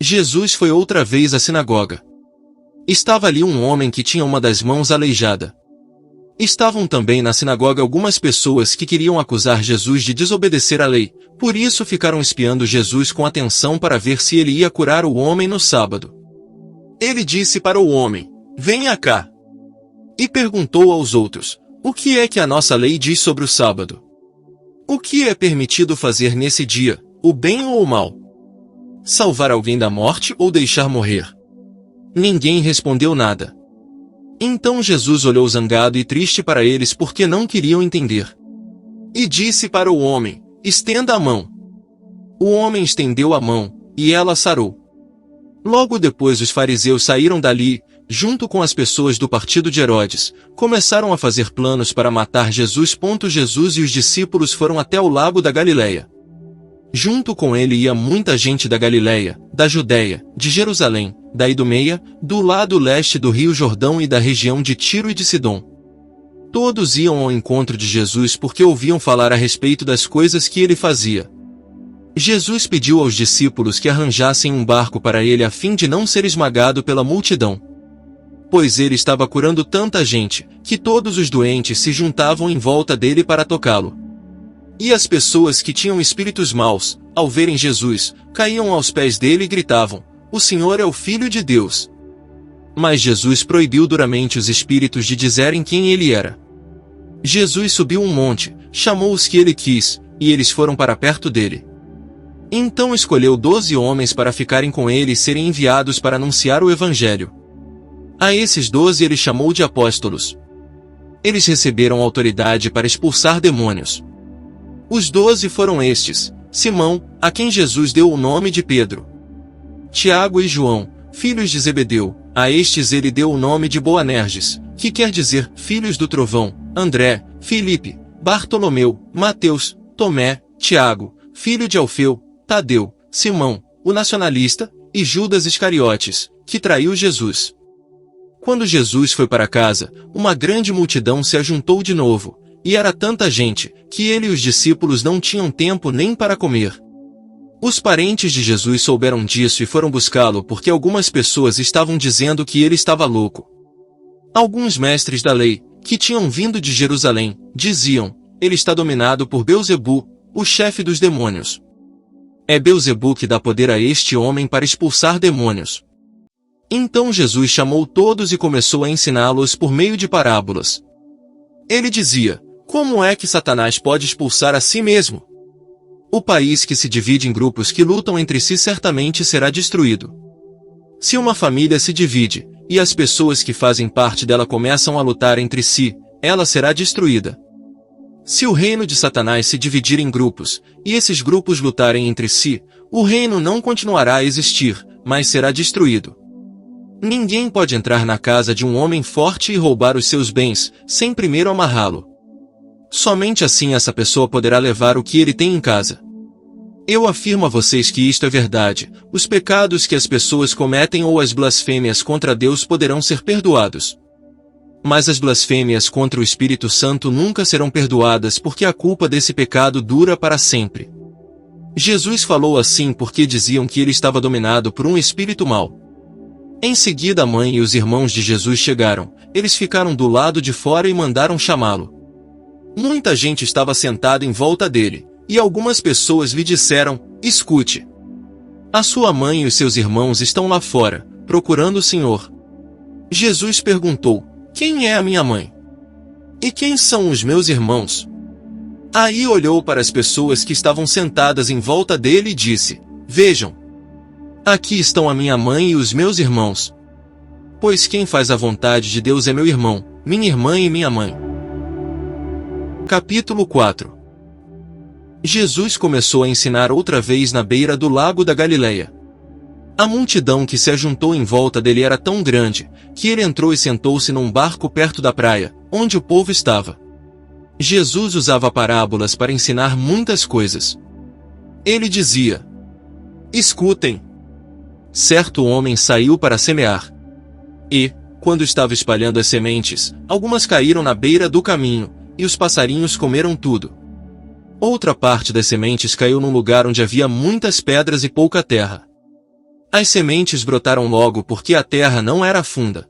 Jesus foi outra vez à sinagoga. Estava ali um homem que tinha uma das mãos aleijada. Estavam também na sinagoga algumas pessoas que queriam acusar Jesus de desobedecer à lei, por isso ficaram espiando Jesus com atenção para ver se ele ia curar o homem no sábado. Ele disse para o homem: "Venha cá." E perguntou aos outros: "O que é que a nossa lei diz sobre o sábado? O que é permitido fazer nesse dia, o bem ou o mal? Salvar alguém da morte ou deixar morrer?" Ninguém respondeu nada. Então Jesus olhou zangado e triste para eles porque não queriam entender. E disse para o homem: "Estenda a mão." O homem estendeu a mão, e ela sarou. Logo depois os fariseus saíram dali, junto com as pessoas do partido de Herodes, começaram a fazer planos para matar Jesus. Jesus e os discípulos foram até o lago da Galileia. Junto com ele ia muita gente da Galileia, da Judeia, de Jerusalém, da Idumeia, do lado leste do rio Jordão e da região de Tiro e de Sidom. Todos iam ao encontro de Jesus porque ouviam falar a respeito das coisas que ele fazia. Jesus pediu aos discípulos que arranjassem um barco para ele a fim de não ser esmagado pela multidão. Pois ele estava curando tanta gente, que todos os doentes se juntavam em volta dele para tocá-lo. E as pessoas que tinham espíritos maus, ao verem Jesus, caíam aos pés dele e gritavam: "O Senhor é o Filho de Deus." Mas Jesus proibiu duramente os espíritos de dizerem quem ele era. Jesus subiu um monte, chamou os que ele quis, e eles foram para perto dele. Então escolheu 12 homens para ficarem com ele e serem enviados para anunciar o Evangelho. A esses 12 ele chamou de apóstolos. Eles receberam autoridade para expulsar demônios. Os 12 foram estes: Simão, a quem Jesus deu o nome de Pedro; Tiago e João, filhos de Zebedeu, a estes ele deu o nome de Boanerges, que quer dizer filhos do trovão; André, Filipe, Bartolomeu, Mateus, Tomé, Tiago, filho de Alfeu, Tadeu, Simão, o nacionalista, e Judas Iscariotes, que traiu Jesus. Quando Jesus foi para casa, uma grande multidão se ajuntou de novo, e era tanta gente, que ele e os discípulos não tinham tempo nem para comer. Os parentes de Jesus souberam disso e foram buscá-lo porque algumas pessoas estavam dizendo que ele estava louco. Alguns mestres da lei, que tinham vindo de Jerusalém, diziam: "Ele está dominado por Beelzebu, o chefe dos demônios." É Beelzebu que dá poder a este homem para expulsar demônios. Então Jesus chamou todos e começou a ensiná-los por meio de parábolas. Ele dizia: "Como é que Satanás pode expulsar a si mesmo? O país que se divide em grupos que lutam entre si certamente será destruído. Se uma família se divide, e as pessoas que fazem parte dela começam a lutar entre si, ela será destruída. Se o reino de Satanás se dividir em grupos, e esses grupos lutarem entre si, o reino não continuará a existir, mas será destruído. Ninguém pode entrar na casa de um homem forte e roubar os seus bens, sem primeiro amarrá-lo. Somente assim essa pessoa poderá levar o que ele tem em casa. Eu afirmo a vocês que isto é verdade: os pecados que as pessoas cometem ou as blasfêmias contra Deus poderão ser perdoados. Mas as blasfêmias contra o Espírito Santo nunca serão perdoadas porque a culpa desse pecado dura para sempre." Jesus falou assim porque diziam que ele estava dominado por um espírito mau. Em seguida a mãe e os irmãos de Jesus chegaram, eles ficaram do lado de fora e mandaram chamá-lo. Muita gente estava sentada em volta dele, e algumas pessoas lhe disseram: "Escute. A sua mãe e os seus irmãos estão lá fora, procurando o Senhor." Jesus perguntou: "Quem é a minha mãe? E quem são os meus irmãos?" Aí olhou para as pessoas que estavam sentadas em volta dele e disse: "Vejam. Aqui estão a minha mãe e os meus irmãos. Pois quem faz a vontade de Deus é meu irmão, minha irmã e minha mãe." Capítulo 4. Jesus começou a ensinar outra vez na beira do lago da Galileia. A multidão que se ajuntou em volta dele era tão grande, que ele entrou e sentou-se num barco perto da praia, onde o povo estava. Jesus usava parábolas para ensinar muitas coisas. Ele dizia: "Escutem. Certo homem saiu para semear. E, quando estava espalhando as sementes, algumas caíram na beira do caminho, e os passarinhos comeram tudo. Outra parte das sementes caiu num lugar onde havia muitas pedras e pouca terra. As sementes brotaram logo porque a terra não era funda.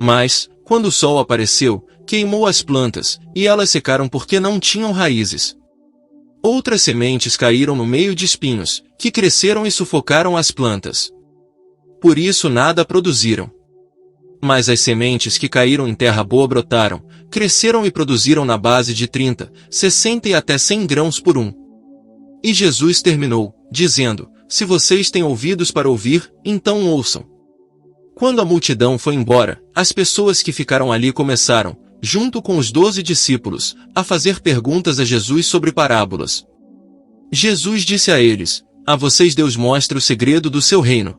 Mas, quando o sol apareceu, queimou as plantas, e elas secaram porque não tinham raízes. Outras sementes caíram no meio de espinhos, que cresceram e sufocaram as plantas. Por isso nada produziram. Mas as sementes que caíram em terra boa brotaram, cresceram e produziram na base de 30, 60 e até 100 grãos por um. E Jesus terminou, dizendo: se vocês têm ouvidos para ouvir, então ouçam. Quando a multidão foi embora, as pessoas que ficaram ali começaram, junto com os 12 discípulos, a fazer perguntas a Jesus sobre parábolas. Jesus disse a eles: a vocês Deus mostra o segredo do seu reino.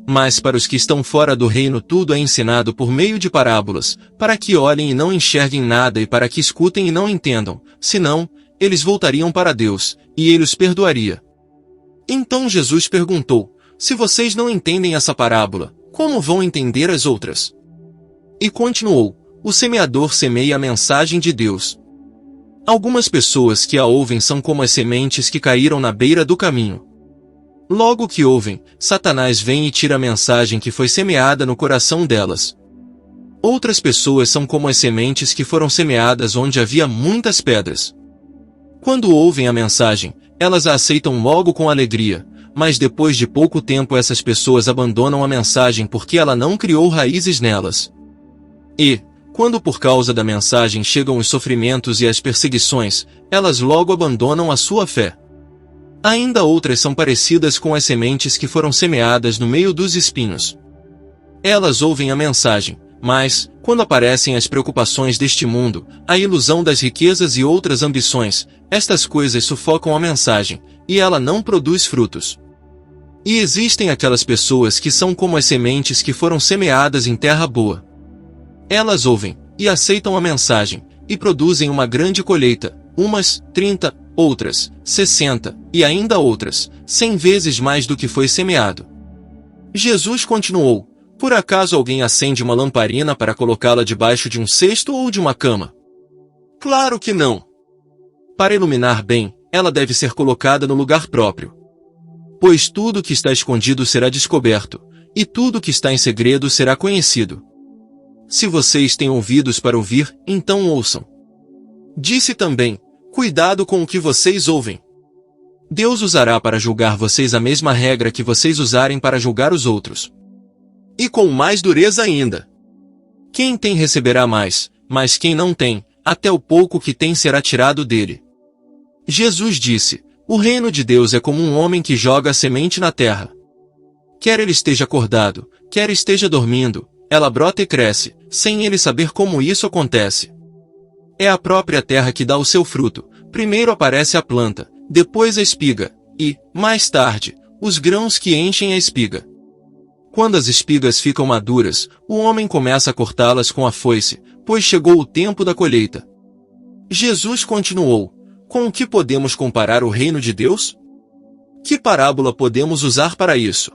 Mas para os que estão fora do reino tudo é ensinado por meio de parábolas, para que olhem e não enxerguem nada e para que escutem e não entendam, senão, eles voltariam para Deus, e Ele os perdoaria. Então Jesus perguntou: se vocês não entendem essa parábola, como vão entender as outras? E continuou: o semeador semeia a mensagem de Deus. Algumas pessoas que a ouvem são como as sementes que caíram na beira do caminho. Logo que ouvem, Satanás vem e tira a mensagem que foi semeada no coração delas. Outras pessoas são como as sementes que foram semeadas onde havia muitas pedras. Quando ouvem a mensagem, elas a aceitam logo com alegria, mas depois de pouco tempo essas pessoas abandonam a mensagem porque ela não criou raízes nelas. E, quando por causa da mensagem chegam os sofrimentos e as perseguições, elas logo abandonam a sua fé. Ainda outras são parecidas com as sementes que foram semeadas no meio dos espinhos. Elas ouvem a mensagem, mas, quando aparecem as preocupações deste mundo, a ilusão das riquezas e outras ambições, estas coisas sufocam a mensagem, e ela não produz frutos. E existem aquelas pessoas que são como as sementes que foram semeadas em terra boa. Elas ouvem, e aceitam a mensagem, e produzem uma grande colheita, umas 30, outras 60, e ainda outras 100 vezes mais do que foi semeado. Jesus continuou: por acaso alguém acende uma lamparina para colocá-la debaixo de um cesto ou de uma cama? Claro que não. Para iluminar bem, ela deve ser colocada no lugar próprio. Pois tudo que está escondido será descoberto, e tudo que está em segredo será conhecido. Se vocês têm ouvidos para ouvir, então ouçam. Disse também: cuidado com o que vocês ouvem. Deus usará para julgar vocês a mesma regra que vocês usarem para julgar os outros. E com mais dureza ainda. Quem tem receberá mais, mas quem não tem, até o pouco que tem será tirado dele. Jesus disse: o reino de Deus é como um homem que joga a semente na terra. Quer ele esteja acordado, quer esteja dormindo, ela brota e cresce, sem ele saber como isso acontece. É a própria terra que dá o seu fruto. Primeiro aparece a planta, depois a espiga, e, mais tarde, os grãos que enchem a espiga. Quando as espigas ficam maduras, o homem começa a cortá-las com a foice, pois chegou o tempo da colheita. Jesus continuou: com o que podemos comparar o reino de Deus? Que parábola podemos usar para isso?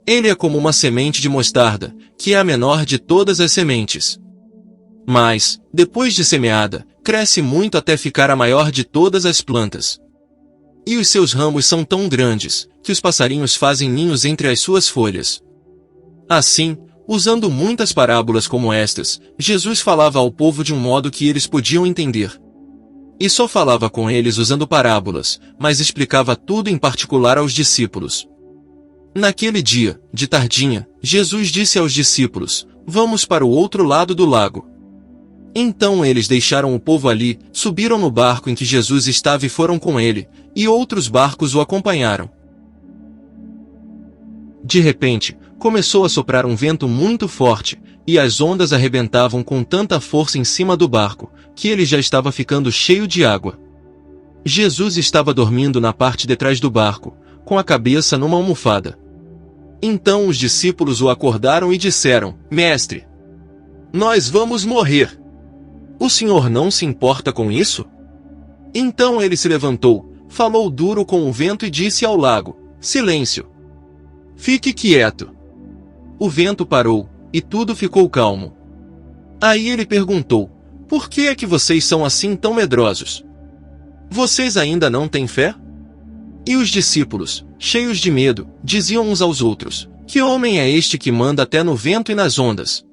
Ele é como uma semente de mostarda, que é a menor de todas as sementes. Mas, depois de semeada, cresce muito até ficar a maior de todas as plantas. E os seus ramos são tão grandes, que os passarinhos fazem ninhos entre as suas folhas. Assim, usando muitas parábolas como estas, Jesus falava ao povo de um modo que eles podiam entender. E só falava com eles usando parábolas, mas explicava tudo em particular aos discípulos. Naquele dia, de tardinha, Jesus disse aos discípulos: vamos para o outro lado do lago. Então eles deixaram o povo ali, subiram no barco em que Jesus estava e foram com ele, e outros barcos o acompanharam. De repente, começou a soprar um vento muito forte, e as ondas arrebentavam com tanta força em cima do barco, que ele já estava ficando cheio de água. Jesus estava dormindo na parte de trás do barco, com a cabeça numa almofada. Então os discípulos o acordaram e disseram: Mestre, nós vamos morrer. O Senhor não se importa com isso? Então ele se levantou, falou duro com o vento e disse ao lago: Silêncio! Fique quieto. O vento parou, e tudo ficou calmo. Aí ele perguntou: Por que é que vocês são assim tão medrosos? Vocês ainda não têm fé? E os discípulos, cheios de medo, diziam uns aos outros: Que homem é este que manda até no vento e nas ondas,